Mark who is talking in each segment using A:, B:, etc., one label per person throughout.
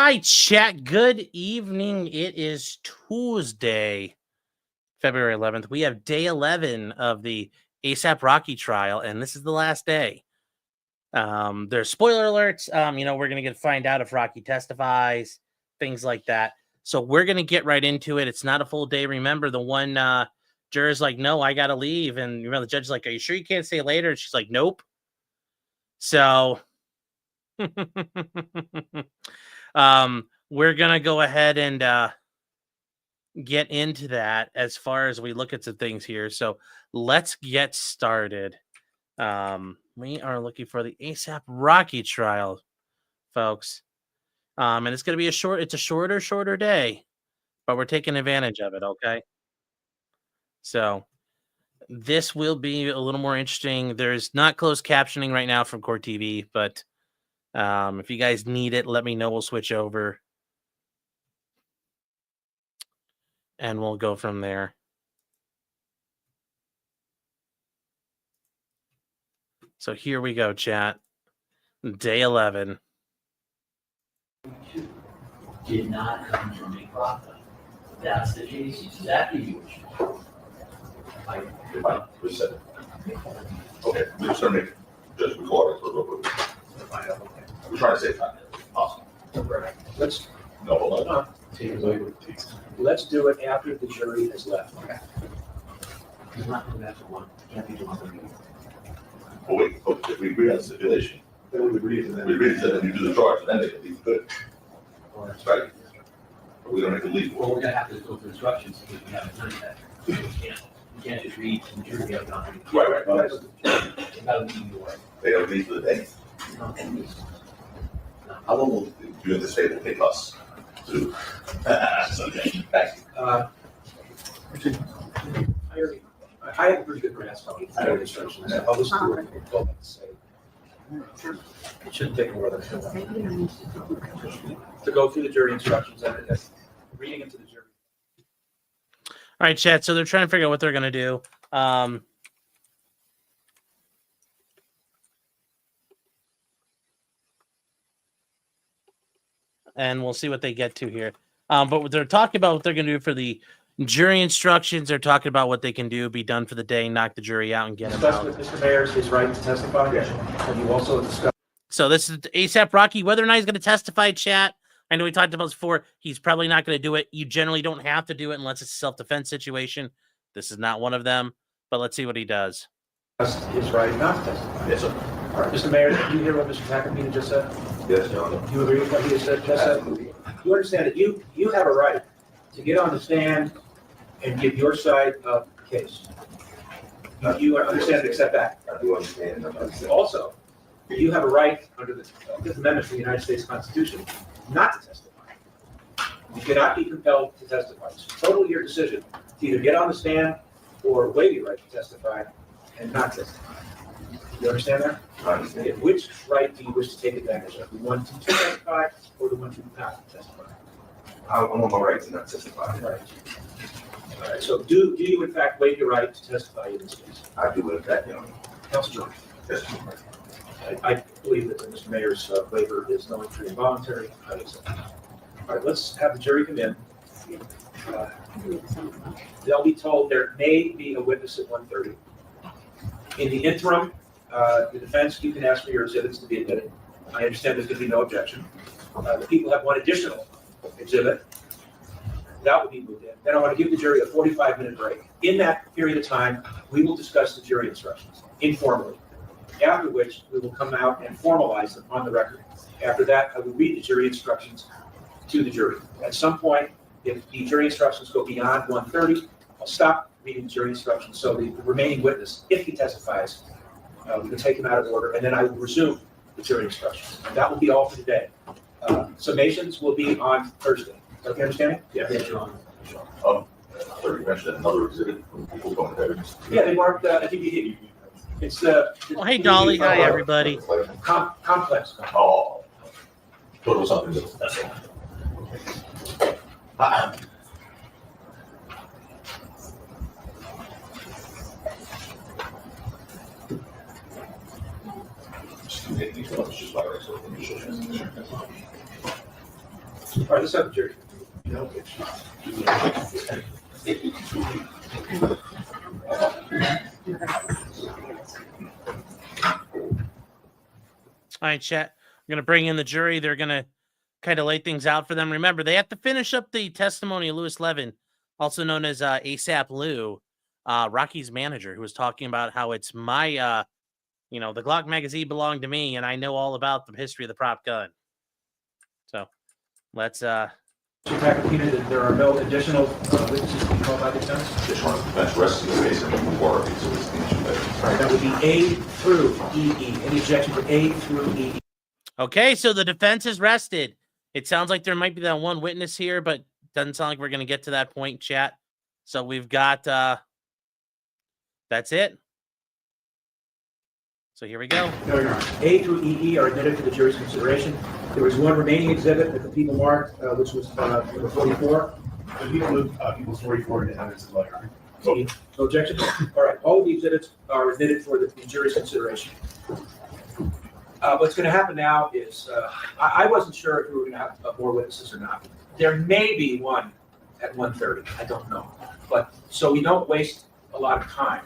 A: right, chat. Good evening. It is Tuesday, February 11th. We have day 11 of the APRocky trial, and this is the last day. There's spoiler alerts. We're going to find out if Rocky testifies, things like that. So we're going to get right into it. It's not a full day. Remember, the one juror's like, no, I got to leave. And the judge is like, are you sure you can't stay later? And she's like, nope. So we're going to go ahead and get into that as far as we look at some things here. So let's get started. We are looking for the APRocky trial, folks. And it's going to be it's a shorter day, but we're taking advantage of it. Okay. So this will be a little more interesting. There's not closed captioning right now from Court TV, but if you guys need it, let me know. We'll switch over and we'll go from there. So here we go, chat. Day 11.
B: Did not come from a profit. That's the case. Exactly what
C: We said it. Okay, we're just gonna make just record it for real quick. We're trying to save time. Awesome.
D: Let's
C: No, hold on.
D: let's do it after the jury has left.
B: He's not coming back to one. Can't be doing something.
C: Oh, wait, if we agree on the stipulation,
D: Then we agree to
C: we agree to you do the charge, and then they can leave good.
B: Or,
C: Right? We're gonna make it legal.
B: well, we're gonna have to go through instructions because we haven't done that. We can't just read from the jury.
C: Right.
B: We gotta leave the way.
C: They gotta leave for the day. How long will you anticipate it will take us to? Okay, thank you.
D: I have a pretty good grasp on the instructions. I'll just do it. It shouldn't take more than to go through the jury instructions and reading into the jury.
A: All right, chat. So they're trying to figure out what they're going to do. And we'll see what they get to here. But they're talking about what they're going to do for the jury instructions. They're talking about what they can do, be done for the day, knock the jury out, and get them
D: Discuss
A: out.
D: with Mr. Mayers his right to testify. And you also discuss.
A: So this is APRocky. Whether or not he's going to testify, chat. I know we talked about this before. He's probably not going to do it. You generally don't have to do it unless it's a self-defense situation. This is not one of them. But let's see what he does.
D: His right not to testify.
C: Yes, sir.
D: All right, Mr. Mayor, did you hear what Mr. Takamina just said?
C: Yes, Your Honor.
D: Do you agree with what he just said? You understand that you have a right to get on the stand and give your side of the case. You understand and accept that.
C: I do understand.
D: Also, you have a right under the Fifth Amendment to the United States Constitution not to testify. You cannot be compelled to testify. It's totally your decision to either get on the stand or waive your right to testify and not testify. You understand that?
C: I understand.
D: Okay, which right do you wish to take advantage of? The one to testify or the one to not testify?
C: I want my right to not testify.
D: Right. All right, so do you in fact waive your right to testify in this case?
C: I do in fact, Your Honor.
D: Counsel Jones.
C: Yes, Your Honor.
D: I believe that Mr. Mayer's waiver is knowing free and voluntary. I accept it. All right, let's have the jury come in. They'll be told there may be a witness at 1:30. In the interim, the defense, you can ask for your exhibits to be admitted. I understand there's going to be no objection. The people have one additional exhibit. That will be moved in. Then I want to give the jury a 45-minute break. In that period of time, we will discuss the jury instructions informally. After which, we will come out and formalize them on the record. After that, I will read the jury instructions to the jury. At some point, if the jury instructions go beyond 1:30, I'll stop reading the jury instructions. So the remaining witness, if he testifies, we can take him out of order, and then I will resume the jury instructions. And that will be all for today. Summations will be on Thursday. Okay, understanding?
C: Yeah.
B: Yes, Your Honor.
C: I thought you mentioned another exhibit from people going there.
D: Yeah, they marked, I think it's
A: Hey, Dolly. Hi, everybody.
D: Complex.
C: Oh. Total something else. That's all. Just make these ones just like so.
D: All right, let's have the jury.
A: All right, chat. We're going to bring in the jury. They're going to kind of lay things out for them. Remember, they have to finish up the testimony of Louis Levin, also known as ASAP Lou, Rocky's manager, who was talking about how it's my, the Glock magazine belonged to me, and I know all about the history of the prop gun. So let's.
D: There are no additional witnesses to be called by the defense?
C: Just want the defense rests in the case and move forward. So it's the issue that.
D: All right, that would be A through EE. Any objection for A through EE?
A: Okay, so the defense is rested. It sounds like there might be that one witness here, but doesn't sound like we're going to get to that point, chat. So we've got, that's it. So here we go.
D: No, Your Honor. A through EE are admitted to the jury's consideration. There was one remaining exhibit that the people marked, which was number 44.
E: Could you include people's 44 and evidence as well, Your Honor?
D: No objection? All right, all of the exhibits are admitted for the jury's consideration. What's going to happen now is, I wasn't sure if we were going to have more witnesses or not. There may be one at 1:30, I don't know. But, so we don't waste a lot of time.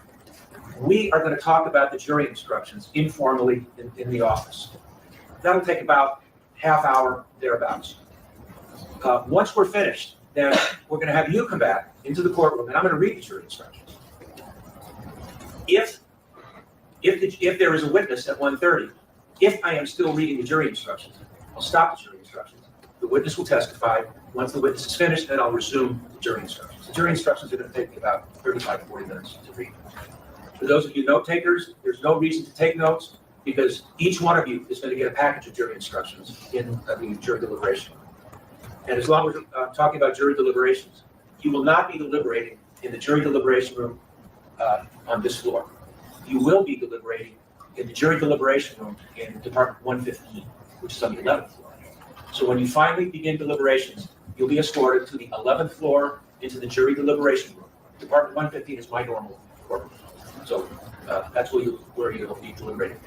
D: We are going to talk about the jury instructions informally in the office. That'll take about half hour, thereabouts. Once we're finished, then we're going to have you come back into the courtroom, and I'm going to read the jury instructions. If there is a witness at 1:30, if I am still reading the jury instructions, I'll stop the jury instructions. The witness will testify. Once the witness is finished, then I'll resume the jury instructions. The jury instructions are going to take me about 35 to 40 minutes to read. For those of you note takers, there's no reason to take notes because each one of you is going to get a package of jury instructions in the jury deliberation. And as long as we're talking about jury deliberations, you will not be deliberating in the jury deliberation room on this floor. You will be deliberating in the jury deliberation room in Department 115, which is on the 11th floor. So when you finally begin deliberations, you'll be escorted to the 11th floor into the jury deliberation room. Department 115 is my normal courtroom. So that's where you'll be deliberating.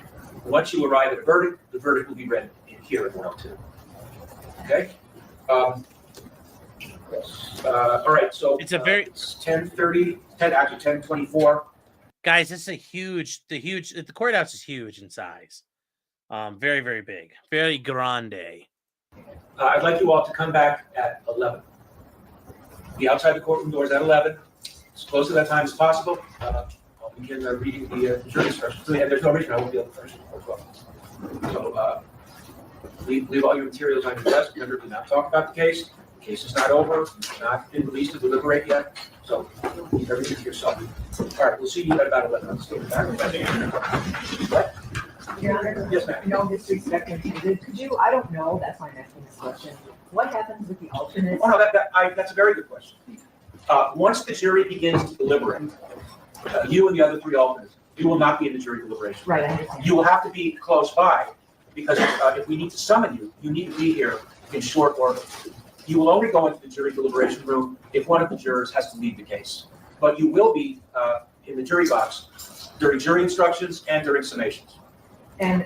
D: Once you arrive at a verdict, the verdict will be read in here at 102. Okay? All right, so
A: It's a very
D: it's 10:30, 10:24.
A: guys. This is the courthouse is huge in size. Very, very big, very grande.
D: I'd like you all to come back at 11. Be outside the courtroom doors at 11. As close to that time as possible. I'll begin reading the jury instructions. And there's no reason I won't be able to finish it as well. So leave all your materials on your desk. Remember, do not talk about the case. The case is not over. It's not been released to deliberate yet. So keep everything to yourself. All right, we'll see you at about 11. Let's go back. What?
F: Your Honor,
D: Yes, ma'am.
F: no disrespect intended. Could you, I don't know, that's why I'm asking this question. What happens with the alternates?
D: Oh, no, that's a very good question. Once the jury begins to deliberate, you and the other three alternates, you will not be in the jury deliberation.
F: Right, I understand.
D: You will have to be close by because if we need to summon you, you need to be here in short order. You will only go into the jury deliberation room if one of the jurors has to leave the case. But you will be in the jury box during jury instructions and during summations.
F: And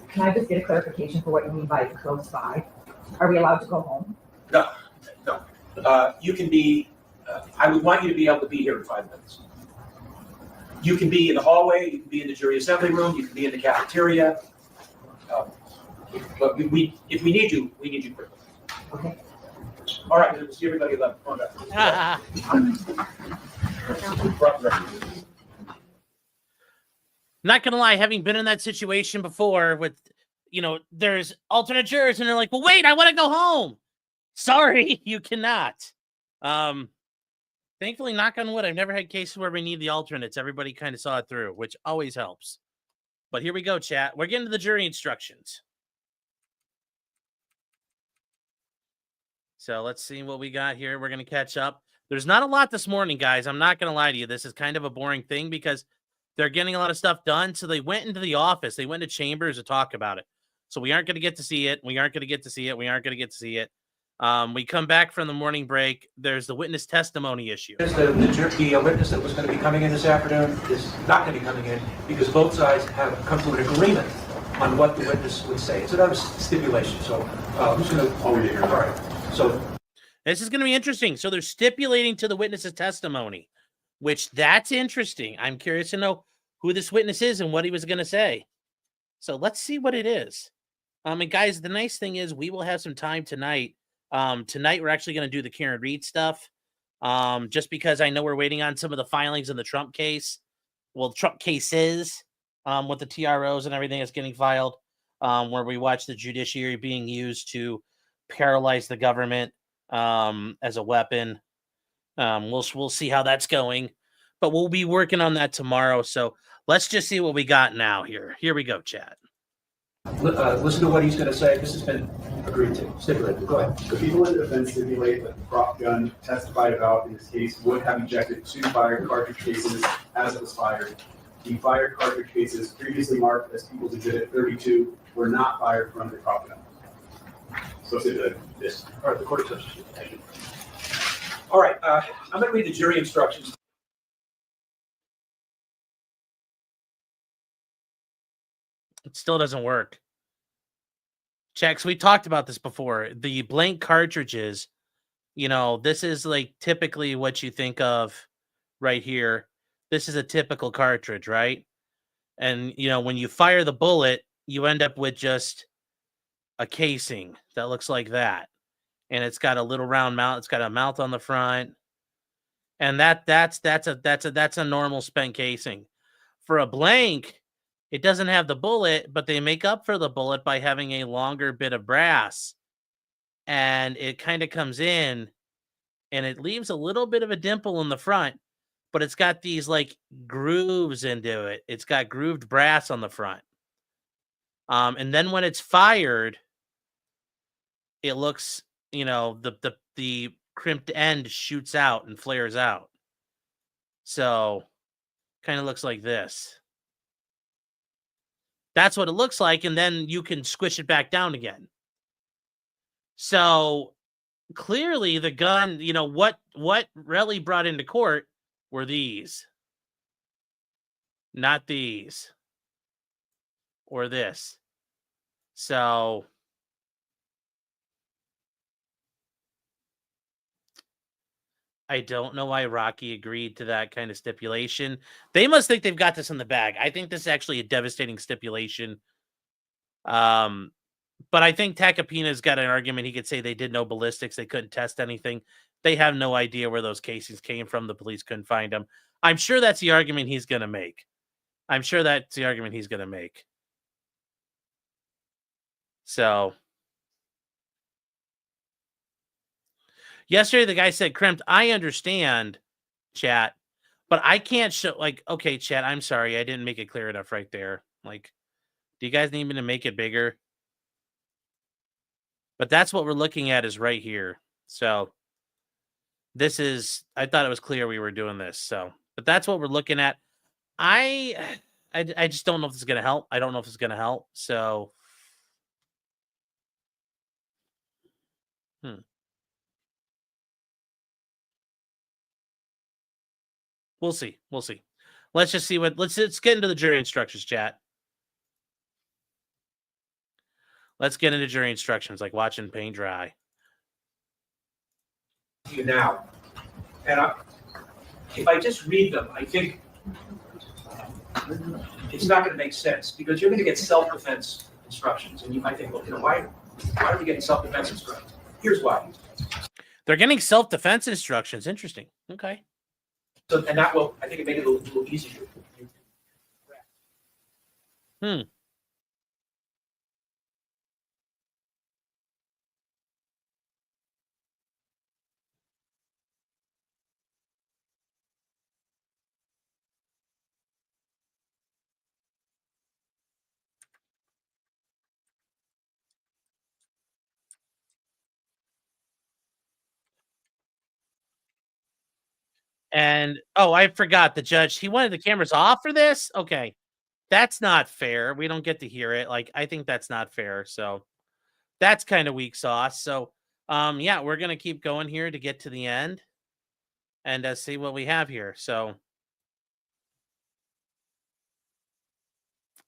F: can I just get a clarification for what you mean by close by? Are we allowed to go home?
D: No. You can be, I would want you to be able to be here in 5 minutes. You can be in the hallway, you can be in the jury assembly room, you can be in the cafeteria. But if we need you, we need you quickly.
F: Okay.
D: All right, we'll see everybody at 11. Come on back.
A: Not gonna lie, having been in that situation before with, there's alternate jurors and they're like, well, wait, I want to go home. Sorry, you cannot. Thankfully, knock on wood, I've never had cases where we need the alternates. Everybody kind of saw it through, which always helps. But here we go, chat. We're getting to the jury instructions. So let's see what we got here. We're going to catch up. There's not a lot this morning, guys. I'm not going to lie to you. This is kind of a boring thing because they're getting a lot of stuff done. So they went into the office. They went to chambers to talk about it. So we aren't going to get to see it. We come back from the morning break. There's the witness testimony issue.
D: The witness that was going to be coming in this afternoon is not going to be coming in because both sides have come to an agreement on what the witness would say. It's another stipulation. So who's going to?
E: Oh, yeah.
D: All right. So
A: This is going to be interesting. So they're stipulating to the witness's testimony, which that's interesting. I'm curious to know who this witness is and what he was going to say. So let's see what it is. And guys, the nice thing is we will have some time tonight. Tonight we're actually going to do the Karen Reed stuff. Just because I know we're waiting on some of the filings in the Trump case. Well, Trump cases, with the TROs and everything that's getting filed, where we watch the judiciary being used to paralyze the government as a weapon. We'll see how that's going, but we'll be working on that tomorrow. So let's just see what we got now here. Here we go, chat.
D: listen to what he's going to say. This has been agreed to. Stipulated. Go ahead.
E: The people in the defense stipulate that the prop gun testified about in this case would have ejected 2 fired cartridge cases as it was fired. The fired cartridge cases previously marked as People's Exhibit 32 were not fired from the prop gun. So stipulated. Yes.
D: All right, the court accepts. Thank you. All right, I'm going to read the jury instructions.
A: It still doesn't work. Checks, we talked about this before. The blank cartridges, this is like typically what you think of right here. This is a typical cartridge, right? And, when you fire the bullet, you end up with just a casing that looks like that. And it's got a little round mount. It's got a mount on the front. And that's a normal spent casing. For a blank, it doesn't have the bullet, but they make up for the bullet by having a longer bit of brass. And it kind of comes in and it leaves a little bit of a dimple in the front, but it's got these like grooves into it. It's got grooved brass on the front. And then when it's fired, it looks, the crimped end shoots out and flares out. So kind of looks like this. That's what it looks like. And then you can squish it back down again. So clearly the gun, what Relli brought into court were these, not these or this. So I don't know why Rocky agreed to that kind of stipulation. They must think they've got this in the bag. I think this is actually a devastating stipulation. But I think Tacopina's got an argument. He could say they did no ballistics. They couldn't test anything. They have no idea where those casings came from. The police couldn't find them. I'm sure that's the argument he's going to make. So yesterday, the guy said crimped. I understand, chat, but I can't show, okay, chat, I'm sorry. I didn't make it clear enough right there. Do you guys need me to make it bigger? But that's what we're looking at is right here. So this is, I thought it was clear we were doing this. So, but that's what we're looking at. I just don't know if this is going to help. I don't know if it's going to help. So, We'll see. Let's just see let's get into the jury instructions, chat. Let's get into jury instructions, like watching paint dry.
D: You now, and if I just read them, I think it's not going to make sense because you're going to get self-defense instructions, and you might think, well, why are we getting self-defense instructions? Here's why.
A: They're getting self-defense instructions. Interesting. Okay.
D: So, and that will, I think it made it a little easier.
A: And, I forgot the judge. He wanted the cameras off for this? Okay. That's not fair. We don't get to hear it. I think that's not fair. So that's kind of weak sauce. So, yeah, we're going to keep going here to get to the end and see what we have here. So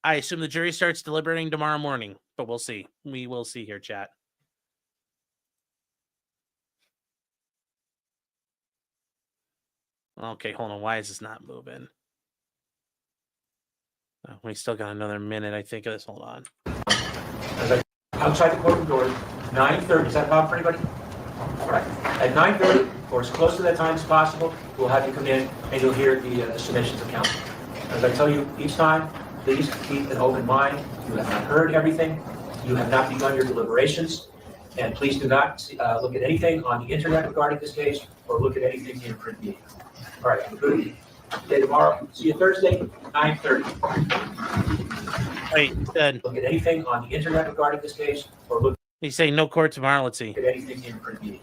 A: I assume the jury starts deliberating tomorrow morning, but we'll see. We will see here, chat. Okay, hold on. Why is this not moving? We still got another minute, I think, of this. Hold on.
D: Outside the courtroom doors, 9:30. Is that about for anybody? All right. At 9:30, or as close to that time as possible, we'll have you come in and you'll hear the submissions of counsel. As I tell you each time, please keep an open mind. You have not heard everything. You have not begun your deliberations. And please do not look at anything on the internet regarding this case or look at anything in print media. All right. Have a good day tomorrow. See you Thursday, 9:30.
A: Wait, he said,
D: Look at anything on the internet regarding this case or look
A: he's saying no court tomorrow. Let's see.
D: at anything in print media.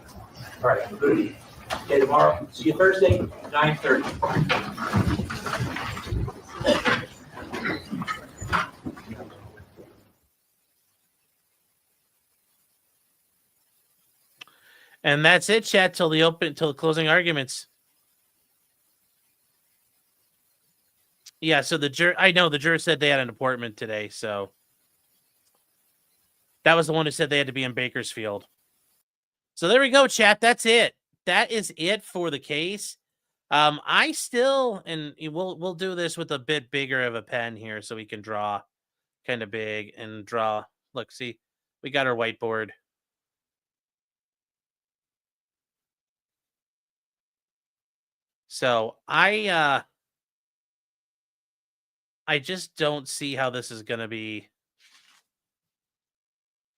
D: All right. Have a good day tomorrow. See you Thursday, 9:30.
A: And that's it, chat, till the closing arguments. Yeah, so the juror said they had an appointment today, so that was the one who said they had to be in Bakersfield. So there we go, chat. That's it. That is it for the case. I still, and we'll do this with a bit bigger of a pen here so we can draw kind of big and draw. Look, see, we got our whiteboard. So I just don't see how this is going to be.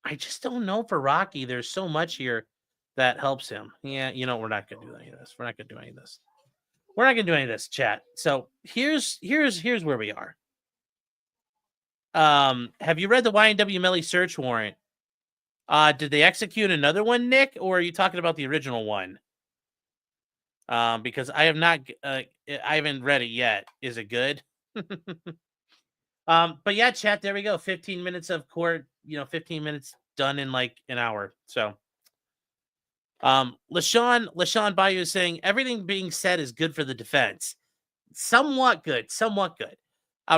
A: I just don't know for Rocky. There's so much here that helps him. Yeah, we're not going to do any of this. We're not going to do any of this. We're not going to do any of this, chat. So here's where we are. Have you read the Y&W Melly search warrant? Did they execute another one, Nick, or are you talking about the original one? Because I have not, I haven't read it yet. Is it good? But yeah, chat, there we go. 15 minutes of court, 15 minutes done in like an hour. So, LaShawn Bayou is saying everything being said is good for the defense. Somewhat good.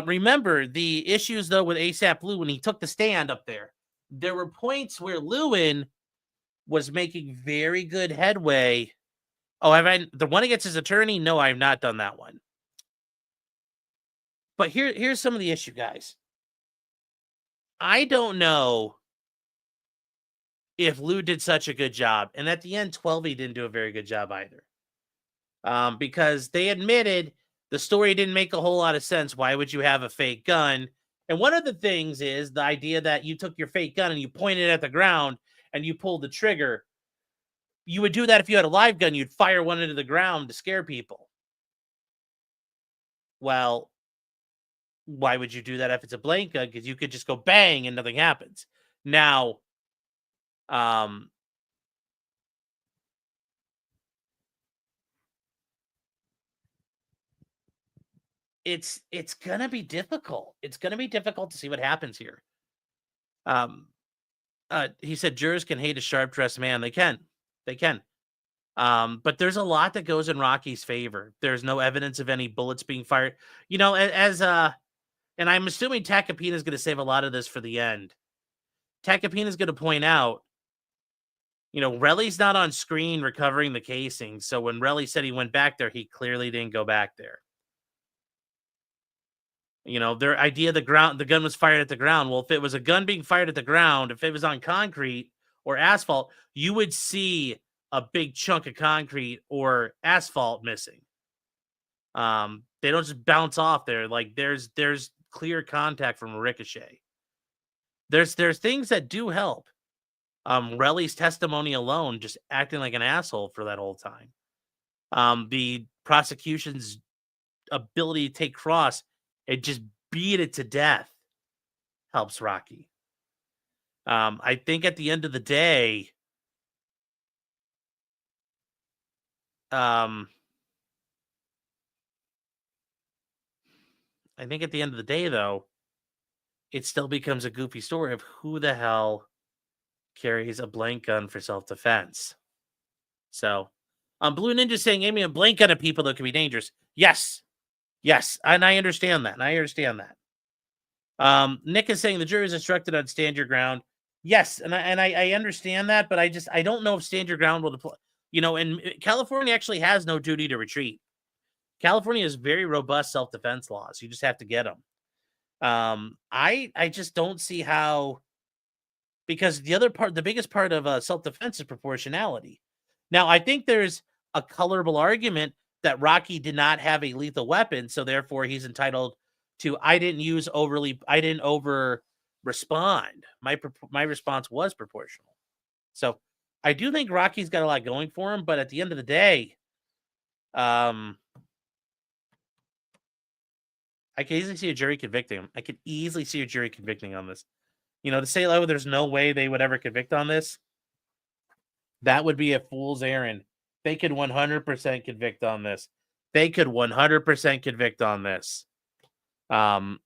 A: Remember the issues though with ASAP Lou when he took the stand up there. There were points where Lewin was making very good headway. Oh, have I the one against his attorney? No, I have not done that one. But here's some of the issue, guys. I don't know if Lou did such a good job. And at the end, 12E didn't do a very good job either. Because they admitted the story didn't make a whole lot of sense. Why would you have a fake gun? And one of the things is the idea that you took your fake gun and you pointed it at the ground and you pulled the trigger. You would do that if you had a live gun. You'd fire one into the ground to scare people. Well, why would you do that if it's a blank gun? Because you could just go bang and nothing happens. Now, it's gonna be difficult. It's gonna be difficult to see what happens here. He said jurors can hate a sharp dressed man. They can. But there's a lot that goes in Rocky's favor. There's no evidence of any bullets being fired. And I'm assuming Tacopina is going to save a lot of this for the end. Tacopina is going to point out, Relli's not on screen recovering the casings. So when Relli said he went back there, he clearly didn't go back there. Their idea the gun was fired at the ground. Well, if it was a gun being fired at the ground, if it was on concrete or asphalt, you would see a big chunk of concrete or asphalt missing. They don't just bounce off there. Like there's clear contact from a ricochet. There's things that do help. Relli's testimony alone, just acting like an asshole for that whole time. The prosecution's ability to take cross and just beat it to death helps Rocky. I think at the end of the day, though, it still becomes a goofy story of who the hell carries a blank gun for self-defense. So, Blue Ninja saying aiming a blank gun at people that can be dangerous. Yes, and I understand that. Nick is saying the jury is instructed on stand your ground. Yes, and I understand that, but I don't know if stand your ground will deploy. And California actually has no duty to retreat. California has very robust self-defense laws. You just have to get them. I just don't see how, because the biggest part of self-defense is proportionality. Now, I think there's a colorable argument that Rocky did not have a lethal weapon, so therefore he's entitled to, I didn't over respond. My response was proportional. So I do think Rocky's got a lot going for him, but at the end of the day, I can easily see a jury convicting him. I could easily see a jury convicting on this. To say, oh, there's no way they would ever convict on this, that would be a fool's errand. They could 100% convict on this. They could 100% convict on this. So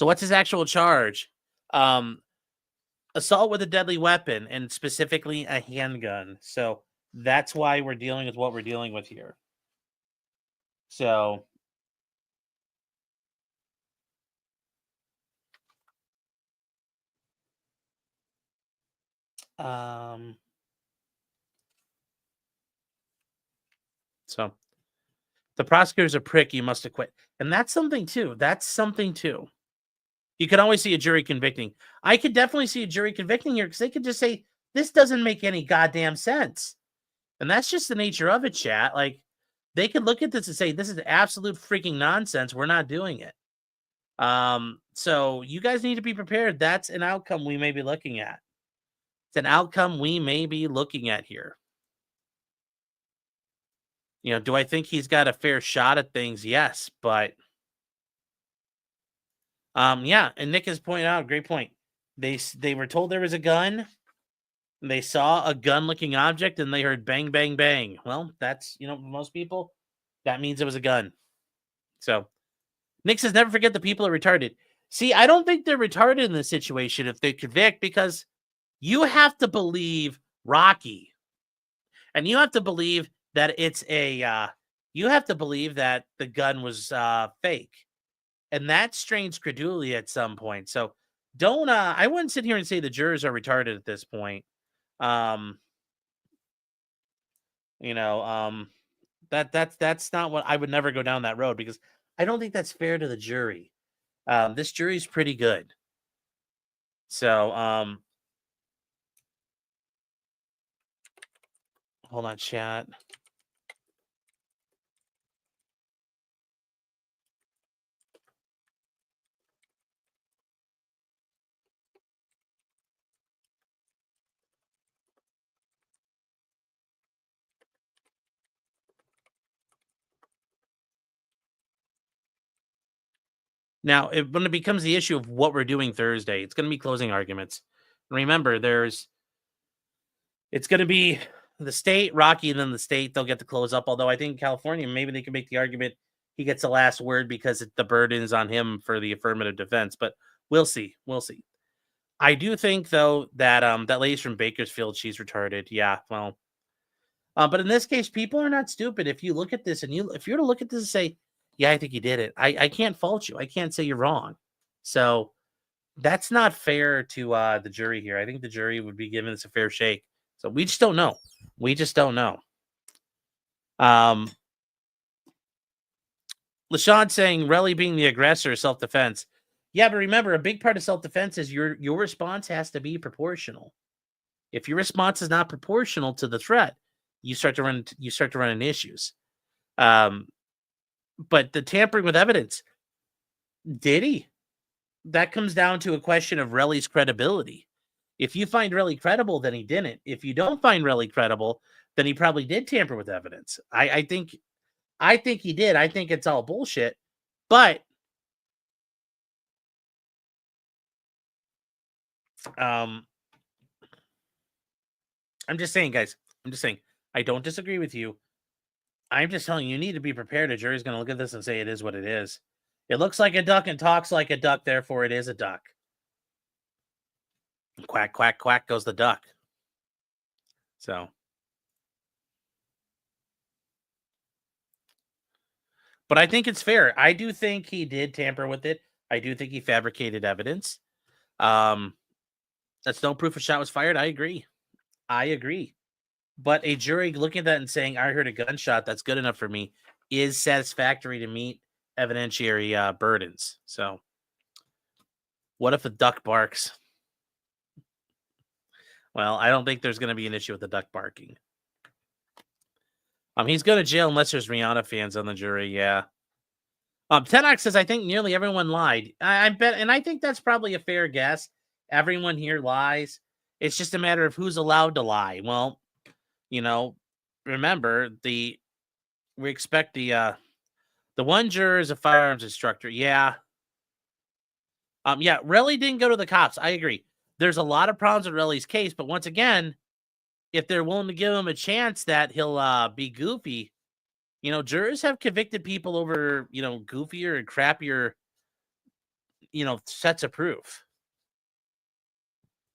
A: what's his actual charge? Assault with a deadly weapon, and specifically a handgun. So that's why we're dealing with what we're dealing with here. So So the prosecutor's a prick, you must acquit. And that's something too. You can always see a jury convicting. I could definitely see a jury convicting here because they could just say, this doesn't make any goddamn sense. And that's just the nature of it, chat. Like, they could look at this and say, this is absolute freaking nonsense. We're not doing it. So you guys need to be prepared. That's an outcome we may be looking at. It's an outcome we may be looking at here. Do I think he's got a fair shot at things? Yes, but yeah, and Nick has pointed out a great point. They were told there was a gun. They saw a gun-looking object, and they heard bang, bang, bang. Well, that's, most people, that means it was a gun. So Nick says, never forget the people are retarded. See, I don't think they're retarded in this situation if they convict, because you have to believe Rocky. And you have to believe that it's you have to believe that the gun was fake. And that strains credulity at some point. So don't, I wouldn't sit here and say the jurors are retarded at this point. That's not what I would never go down that road, because I don't think that's fair to the jury. This jury's pretty good. So, hold on, chat. Now, when it becomes the issue of what we're doing Thursday, it's going to be closing arguments. Remember, it's going to be the state, Rocky, and then the state. They'll get to close up. Although I think in California, maybe they can make the argument he gets the last word because the burden is on him for the affirmative defense. But we'll see. I do think, though, that that lady's from Bakersfield, she's retarded. Yeah, well, but in this case, people are not stupid. If you look at this, if you're to look at this and say, yeah, I think he did it, I can't fault you. I can't say you're wrong. So that's not fair to the jury here. I think the jury would be giving this a fair shake. So we just don't know. LaShawn saying Relli being the aggressor is self-defense. Yeah, but remember, a big part of self-defense is your response has to be proportional. If your response is not proportional to the threat, you start to run into issues. But the tampering with evidence, did he? That comes down to a question of Relli's credibility. If you find Relli credible, then he didn't. If you don't find Relli credible, then he probably did tamper with evidence. I think he did. I think it's all bullshit. But I'm just saying, guys. I don't disagree with you. I'm just telling you need to be prepared. A jury's going to look at this and say it is what it is. It looks like a duck and talks like a duck, therefore it is a duck. Quack, quack, quack goes the duck. So. But I think it's fair. I do think he did tamper with it. I do think he fabricated evidence. That's no proof a shot was fired. I agree. But a jury looking at that and saying, I heard a gunshot, that's good enough for me. is satisfactory to meet evidentiary burdens. So, what if a duck barks? Well, I don't think there's going to be an issue with the duck barking. He's going to jail unless there's Rihanna fans on the jury. Yeah. Tenox says, I think nearly everyone lied. I bet, and I think that's probably a fair guess. Everyone here lies. It's just a matter of who's allowed to lie. Well, remember we expect the one juror is a firearms instructor. Yeah. Yeah, Relli didn't go to the cops. I agree. There's a lot of problems with Relli's case, but once again, if they're willing to give him a chance that he'll be goofy, jurors have convicted people over, goofier and crappier, sets of proof.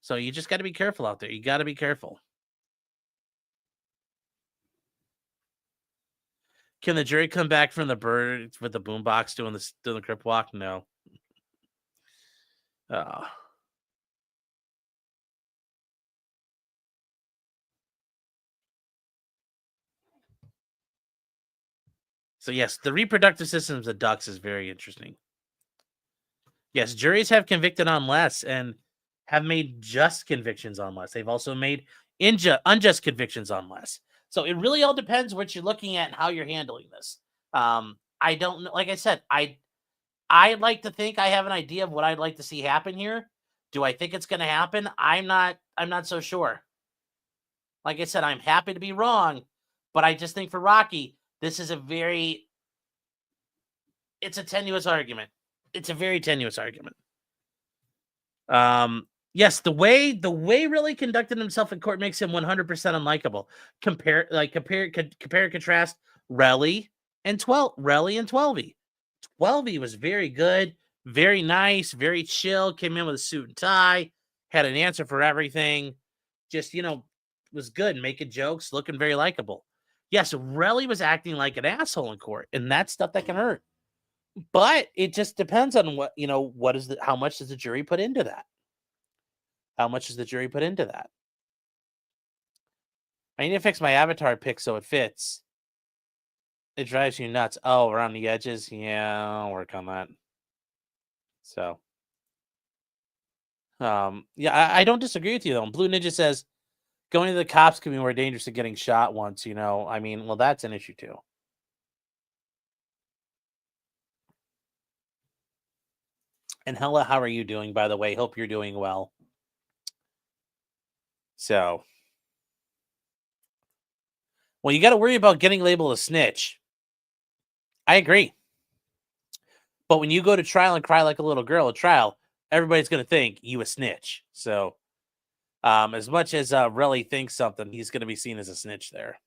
A: So you just got to be careful out there. You got to be careful. Can the jury come back from the bird with the boombox doing the crip walk? No. So yes, the reproductive systems of ducks is very interesting. Yes, juries have convicted on less and have made just convictions on less. They've also made unjust convictions on less. So it really all depends what you're looking at and how you're handling this. I don't know. Like I said, I like to think I have an idea of what I'd like to see happen here. Do I think it's going to happen? I'm not so sure. Like I said, I'm happy to be wrong, but I just think for Rocky, this is it's a tenuous argument. It's a very tenuous argument. Yes, the way Relli conducted himself in court makes him 100% unlikable. Compare and contrast Relli and 12E. 12E was very good, very nice, very chill, came in with a suit and tie, had an answer for everything. Just, was good, making jokes, looking very likable. Yes, Relli was acting like an asshole in court, and that's stuff that can hurt. But it just depends on how much does the jury put into that? How much does the jury put into that? I need to fix my avatar pic so it fits. It drives you nuts. Oh, around the edges? Yeah, I'll work on that. So, yeah, I don't disagree with you, though. Blue Ninja says, going to the cops can be more dangerous than getting shot once, I mean, well, that's an issue, too. And Hella, how are you doing, by the way? Hope you're doing well. So, well, you got to worry about getting labeled a snitch. I agree. But when you go to trial and cry like a little girl at trial, everybody's going to think you a snitch. So, as much as Relli thinks something, he's going to be seen as a snitch there.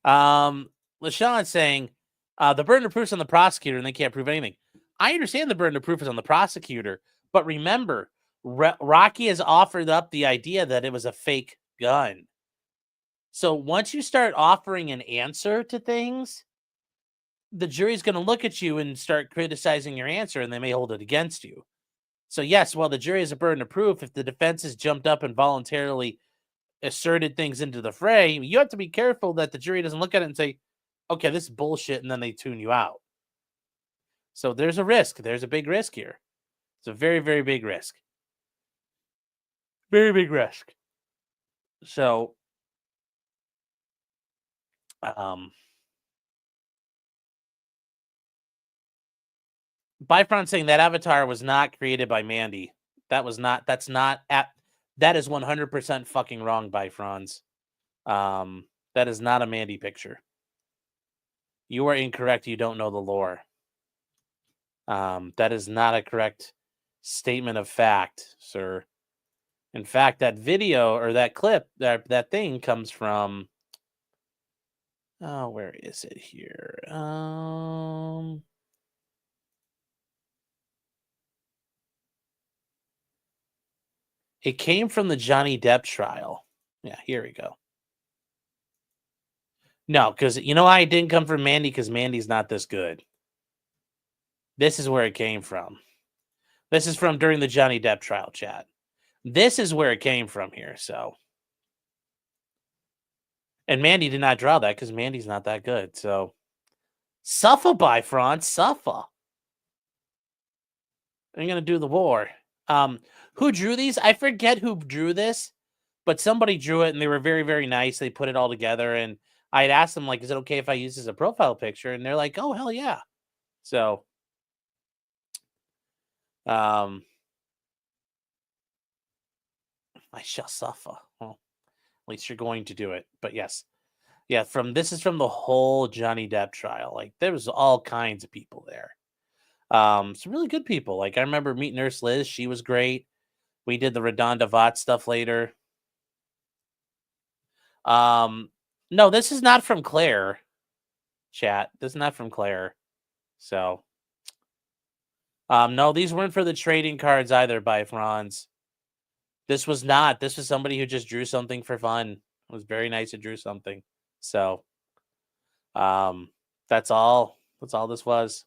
A: LaShawn's saying, the burden of proof is on the prosecutor and they can't prove anything. I understand the burden of proof is on the prosecutor, but remember, Rocky has offered up the idea that it was a fake gun. So once you start offering an answer to things, the jury's going to look at you and start criticizing your answer, and they may hold it against you. So yes, while the jury has a burden of proof, if the defense has jumped up and voluntarily asserted things into the fray, you have to be careful that the jury doesn't look at it and say, okay, this is bullshit, and then they tune you out. So there's a risk. There's a big risk here. It's a very, very big risk. Very big risk. So, Bifron saying that avatar was not created by Mandy. That is 100% fucking wrong, Bifrons. That is not a Mandy picture. You are incorrect. You don't know the lore. That is not a correct statement of fact, sir. In fact, that video or that clip, that thing comes from. Oh, where is it here? It came from the Johnny Depp trial. Yeah, here we go. No, because it didn't come from Mandy because Mandy's not this good. This is where it came from. This is from during the Johnny Depp trial, chat. This is where it came from here, so. And Mandy did not draw that because Mandy's not that good. So suffer by France, suffer. I'm gonna do the war. Who drew these? I forget who drew this, but somebody drew it and they were very, very nice. They put it all together, and I had asked them, like, is it okay if I use this as a profile picture? And they're like, oh, hell yeah. So I shall suffer. Well, at least you're going to do it. But yes. Yeah, this is from the whole Johnny Depp trial. Like, there was all kinds of people there. Some really good people. Like, I remember meeting Nurse Liz. She was great. We did the Redonda Vought stuff later. No, this is not from Claire. Chat. This is not from Claire. So, no, these weren't for the trading cards either by Franz. This was not. This was somebody who just drew something for fun. It was very nice. It drew something. So, that's all. That's all this was.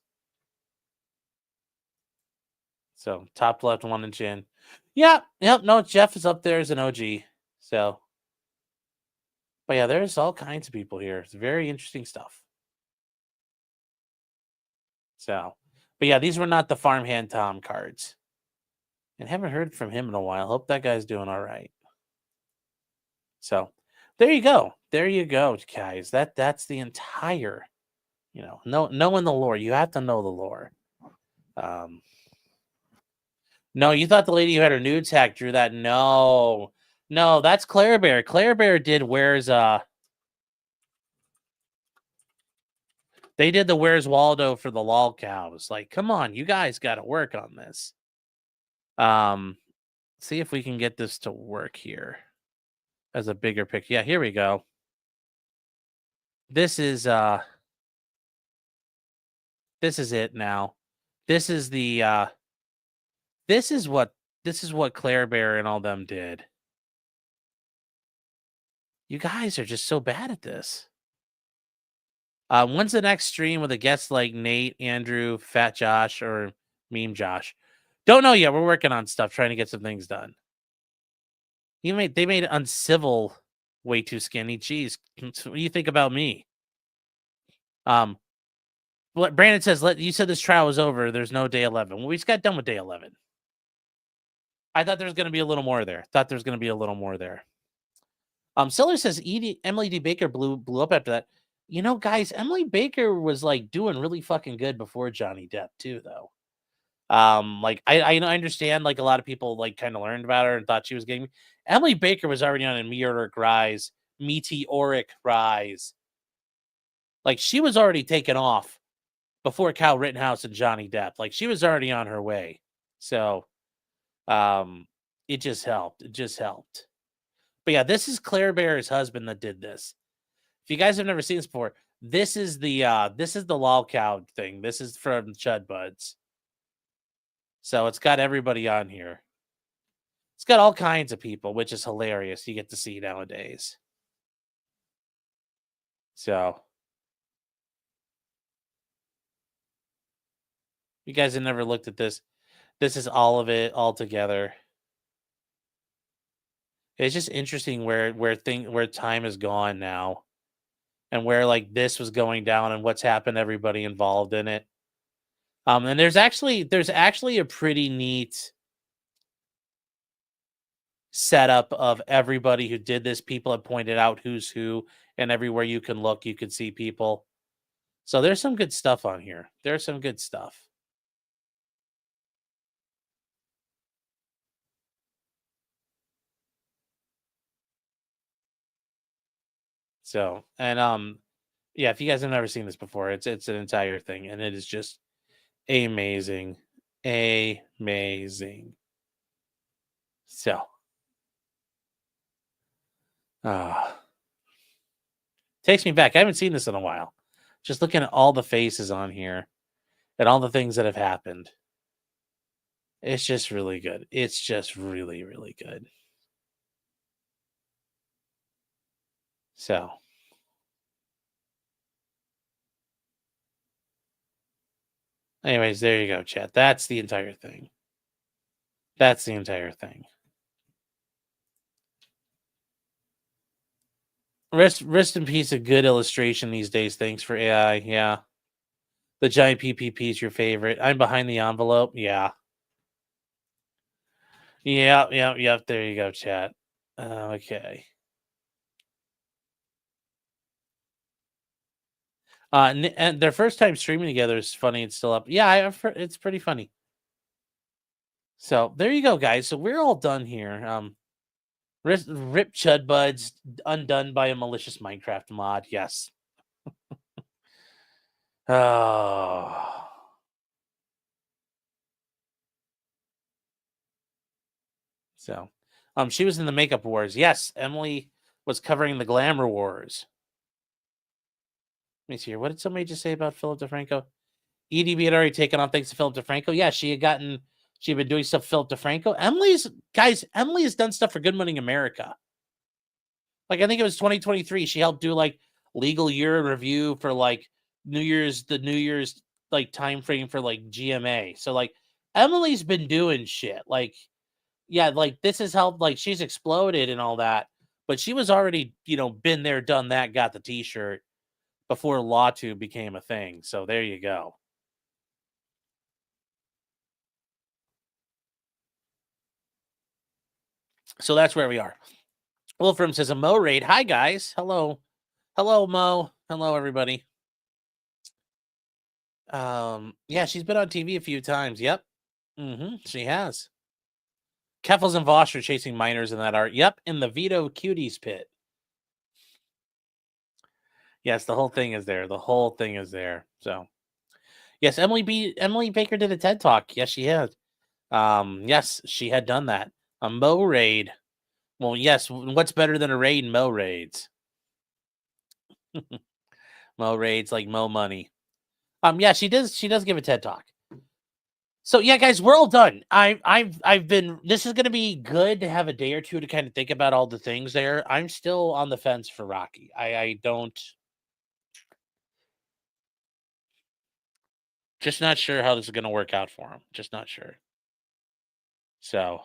A: So, top left, 1 inch in. Yeah, yep. No, Jeff is up there as an OG. So, but yeah, there's all kinds of people here. It's very interesting stuff. So, but yeah, these were not the Farmhand Tom cards. And haven't heard from him in a while. Hope that guy's doing all right. So, there you go. There you go, guys. That's the entire, knowing the lore. You have to know the lore. No, you thought the lady who had her nudes hacked drew that. No, that's Claire Bear. Claire Bear did Where's they did the Where's Waldo for the lol cows. Like, come on, you guys got to work on this. See if we can get this to work here as a bigger picture. Yeah, here we go. This is it now. This is the this is what Claire Bear and all them did. You guys are just so bad at this. When's the next stream with a guest like Nate, Andrew, Fat Josh, or Meme Josh? Don't know yet. We're working on stuff, trying to get some things done. They made Uncivil way too skinny. Jeez, what do you think about me? What Brandon says, you said this trial was over. There's no day 11. Well, we just got done with day 11. I thought there was going to be a little more there. Seller says Emily D. Baker blew up after that. Guys, Emily Baker was like doing really fucking good before Johnny Depp too, though. Like I understand, like a lot of people like kind of learned about her and thought she was getting. Emily Baker was already on a meteoric rise. Like she was already taken off before Kyle Rittenhouse and Johnny Depp. Like she was already on her way. So, it just helped. But yeah, this is Claire Bear's husband that did this. If you guys have never seen this before, this is the lol cow thing. This is from Chud Buds. So it's got everybody on here. It's got all kinds of people, which is hilarious. You get to see nowadays. So you guys have never looked at this. This is all of it all together. It's just interesting where time has gone now, and where like this was going down, and what's happened to everybody involved in it. And there's actually a pretty neat setup of everybody who did this. People have pointed out who's who, and everywhere you can look, you can see people. So there's some good stuff on here. There's some good stuff. So, and yeah, if you guys have never seen this before, it's an entire thing, and it is just amazing. So, takes me back. I haven't seen this in a while. Just looking at all the faces on here and all the things that have happened. It's just really good. It's just really, really good. So, anyways, there you go, chat. That's the entire thing. All Rest in peace. A good illustration these days. Thanks for AI. Yeah. The giant PPP is your favorite. I'm behind the envelope. Yeah. Yeah. There you go, chat. Okay. And their first time streaming together is funny. It's still up. Yeah, I've heard, it's pretty funny. So there you go, guys. So we're all done here. Rip Chud Buds undone by a malicious Minecraft mod. Yes. Oh. So, she was in the makeup wars. Yes, Emily was covering the glamour wars. Let me see here. What did somebody just say about Philip DeFranco? EDB had already taken on thanks to Philip DeFranco. Yeah, she had been doing stuff for Philip DeFranco. Emily has done stuff for Good Morning America. Like, I think it was 2023. She helped do like legal year in review for like the New Year's like time frame for like GMA. So like Emily's been doing shit. Like, yeah, like this has helped, like she's exploded and all that, but she was already, been there, done that, got the t-shirt before LawTube became a thing. So there you go. So that's where we are. Wolfram says a Mo raid. Hi guys. Hello. Hello, Mo. Hello, everybody. Yeah, she's been on TV a few times. Yep. She has. Keffels and Voss are chasing minors in that art. Yep, in the Vito Cuties pit. Yes, the whole thing is there. The whole thing is there. So, yes, Emily Baker did a TED Talk. Yes, she has. Yes, she had done that. A Mo raid. Well, yes. What's better than a raid? Mo raids. Mo raids like Mo money. Yeah, she does give a TED Talk. So yeah, guys, we're all done. I've been. This is gonna be good to have a day or two to kind of think about all the things there. I'm still on the fence for Rocky. I don't. Just not sure how this is gonna work out for him. Just not sure. So.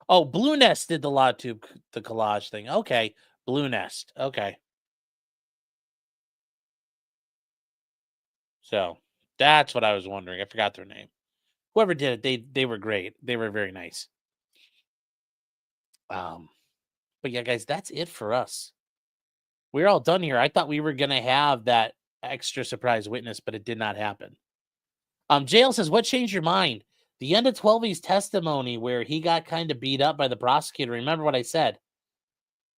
A: Oh, Blue Nest did the collage thing. Okay, Blue Nest. Okay. So that's what I was wondering. I forgot their name. Whoever did it, they were great. They were very nice. But yeah, guys, that's it for us. We're all done here. I thought we were gonna have that extra surprise witness, but it did not happen. Jail says, what changed your mind? The end of 12E's testimony where he got kind of beat up by the prosecutor. Remember what I said?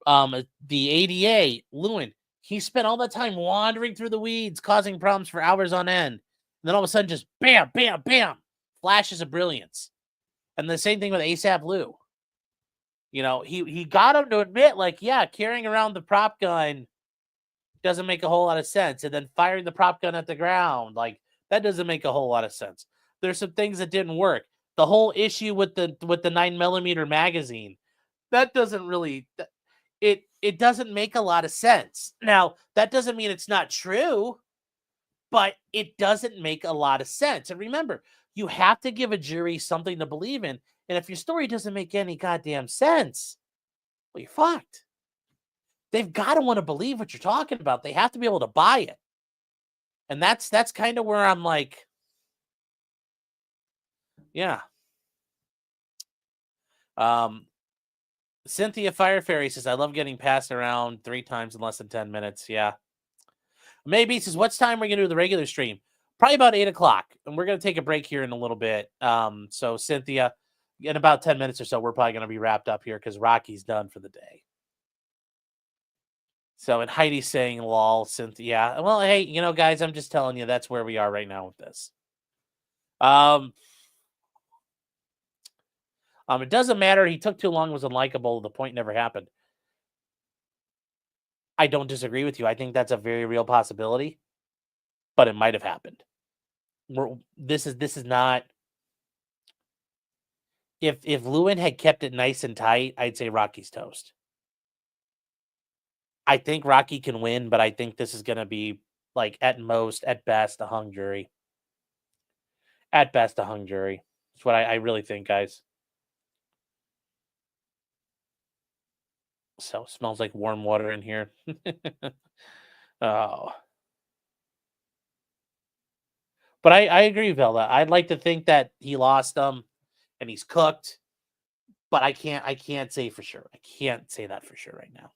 A: The ADA, Lewin, he spent all that time wandering through the weeds, causing problems for hours on end. And then all of a sudden, just bam, bam, bam, flashes of brilliance. And the same thing with ASAP Lou. He got him to admit, like, yeah, carrying around the prop gun doesn't make a whole lot of sense. And then firing the prop gun at the ground, like, that doesn't make a whole lot of sense. There's some things that didn't work. The whole issue with the 9mm magazine, that doesn't really... It doesn't make a lot of sense. Now, that doesn't mean it's not true, but it doesn't make a lot of sense. And remember, you have to give a jury something to believe in. And if your story doesn't make any goddamn sense, well, you're fucked. They've got to want to believe what you're talking about. They have to be able to buy it. And that's kind of where I'm like, yeah. Cynthia Fire Fairy says, I love getting passed around 3 times in less than 10 minutes. Yeah. Maybe says, what's time we're going to do the regular stream? Probably about 8 o'clock. And we're going to take a break here in a little bit. So Cynthia, in about 10 minutes or so, we're probably going to be wrapped up here because Rocky's done for the day. So, and Heidi's saying, lol, Cynthia. Well, hey, guys, I'm just telling you, that's where we are right now with this. It doesn't matter. He took too long, was unlikable. The point never happened. I don't disagree with you. I think that's a very real possibility, but it might have happened. This is not. If Lewin had kept it nice and tight, I'd say Rocky's toast. I think Rocky can win, but I think this is going to be, like, at most, at best, a hung jury. At best, a hung jury. That's what I really think, guys. So smells like warm water in here. Oh. But I agree, Vela. I'd like to think that he lost them and he's cooked, but I can't say for sure. I can't say that for sure right now.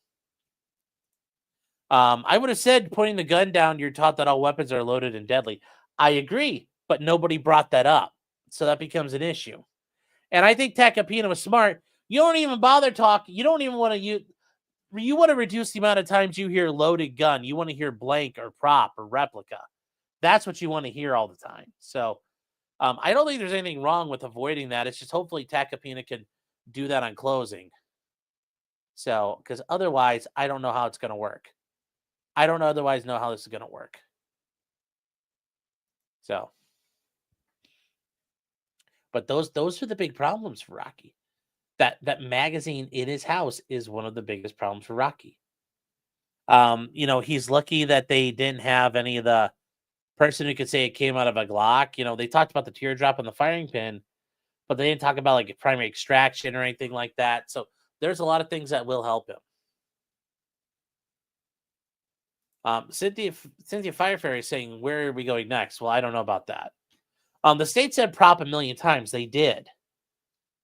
A: I would have said pointing the gun down, you're taught that all weapons are loaded and deadly. I agree, but nobody brought that up. So that becomes an issue. And I think Tacopina was smart. You don't even bother talking. You don't even want to use. You want to reduce the amount of times you hear loaded gun. You want to hear blank or prop or replica. That's what you want to hear all the time. So I don't think there's anything wrong with avoiding that. It's just hopefully Tacopina can do that on closing. So, because otherwise, I don't know how it's going to work. I don't otherwise know how this is going to work. So, but those are the big problems for Rocky. That magazine in his house is one of the biggest problems for Rocky. You know, he's lucky that they didn't have any of the person who could say it came out of a Glock. You know, they talked about the teardrop and the firing pin, but they didn't talk about like primary extraction or anything like that. So there's a lot of things that will help him. Cynthia Firefairy is saying, where are we going next? Well, I don't know about that. The state said prop a million times. They did,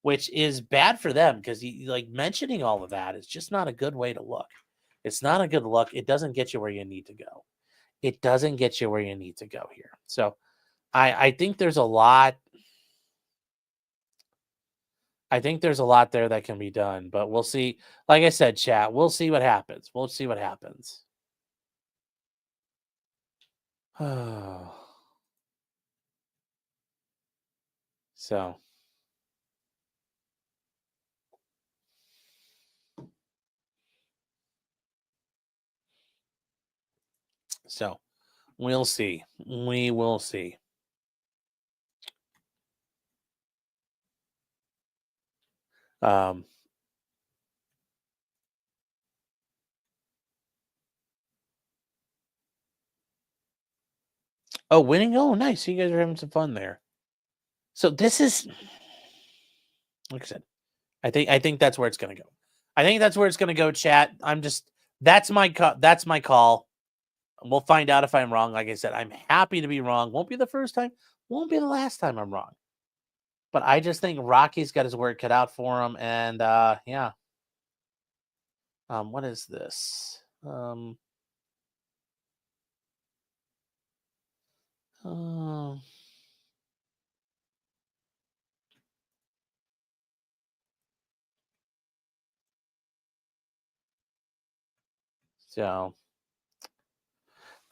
A: which is bad for them because like mentioning all of that is just not a good way to look. It's not a good look. It doesn't get you where you need to go. It doesn't get you where you need to go here. So I think there's a lot. I think there's a lot there that can be done, but we'll see. Like I said, chat, we'll see what happens. We'll see what happens. So we'll see. We will see. Oh, winning. Oh, nice. You guys are having some fun there. So this is, like I said, I think that's where it's going to go. I think that's where it's going to go, chat. That's my call. We'll find out if I'm wrong. Like I said, I'm happy to be wrong. Won't be the first time. Won't be the last time I'm wrong. But I just think Rocky's got his work cut out for him. And yeah. What is this? So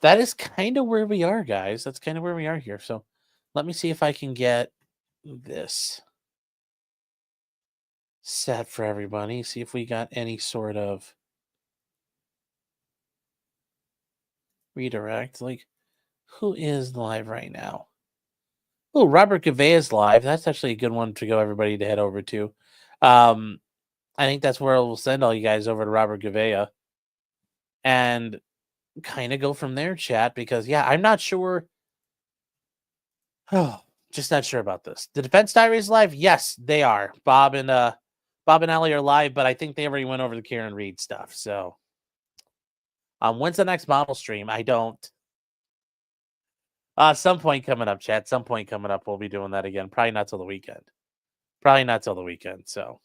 A: that is kind of where we are, guys. That's kind of where we are here. So let me see if I can get this set for everybody. See if we got any sort of redirect. Like, who is live right now? Oh, Robert Gavea is live. That's actually a good one to go everybody to head over to. I think that's where we'll send all you guys over to Robert Gavea and kind of go from there, chat, because yeah, I'm not sure. Oh, just not sure about this. The Defense Diaries live? Yes, they are. Bob and Ellie are live, but I think they already went over the Karen Reed stuff. So when's the next model stream? I don't. Some point coming up, chat. Some point coming up, we'll be doing that again. Probably not till the weekend. So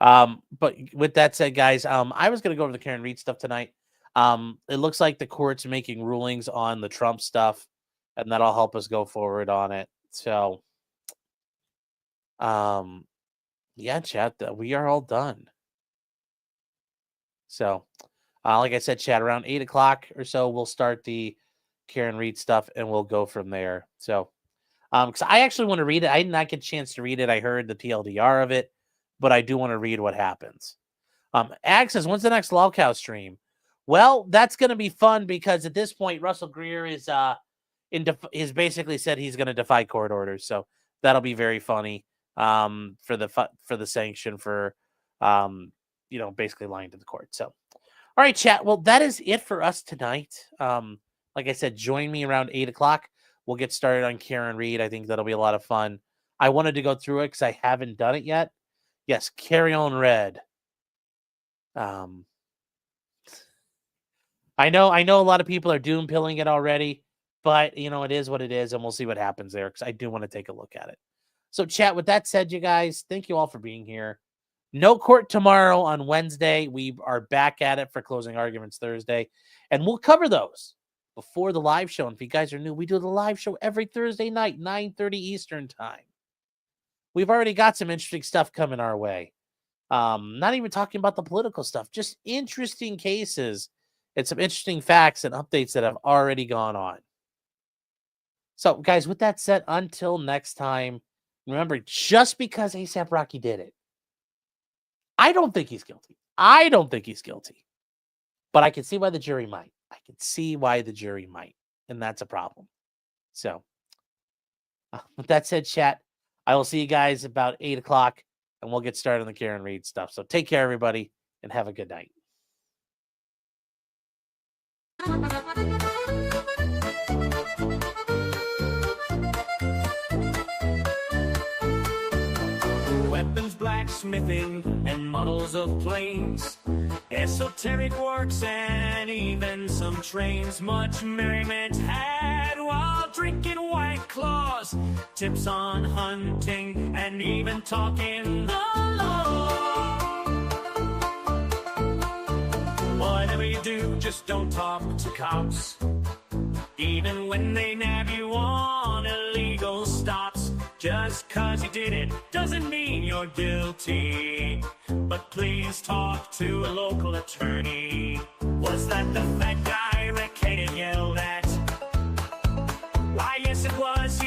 A: but with that said, guys, I was gonna go over the Karen Reed stuff tonight. It looks like the court's making rulings on the Trump stuff, and that'll help us go forward on it. So yeah, chat, we are all done. So like I said, chat, around 8 o'clock or so, we'll start the Karen Reed stuff and we'll go from there. So because I actually want to read it. I did not get a chance to read it. I heard the TLDR of it, but I do want to read what happens. Ag says, when's the next Lolcow stream? Well, that's going to be fun because at this point, Russell Greer is has basically said he's going to defy court orders. So that'll be very funny for the sanction for basically lying to the court. So all right, chat. Well, that is it for us tonight. Like I said, join me around 8 o'clock. We'll get started on Karen Reed. I think that'll be a lot of fun. I wanted to go through it because I haven't done it yet. Yes, carry on red. I know a lot of people are doom pilling it already, but it is what it is, and we'll see what happens there because I do want to take a look at it. So, chat, with that said, you guys, thank you all for being here. No court tomorrow on Wednesday. We are back at it for closing arguments Thursday, and we'll cover those before the live show. And if you guys are new, we do the live show every Thursday night, 9:30 Eastern time. We've already got some interesting stuff coming our way. Not even talking about the political stuff, just interesting cases and some interesting facts and updates that have already gone on. So, guys, with that said, until next time, remember, just because APRocky did it, I don't think he's guilty. But I can see why the jury might. And that's a problem. So, with that said, chat, I will see you guys about 8 o'clock, and we'll get started on the Karen Reed stuff. So take care, everybody, and have a good night.
G: Weapons, blacksmithing, and models of planes, esoteric works, and even some trains. Much merriment had while drinking White Claws, tips on hunting, and even talking the law. Whatever you do, just don't talk to cops, even when they nab you on illegal stops. Just 'cause you did it doesn't mean you're guilty, but please talk to a local attorney. Was that the fat guy Rick Hayden yelled at? Why, yes it was.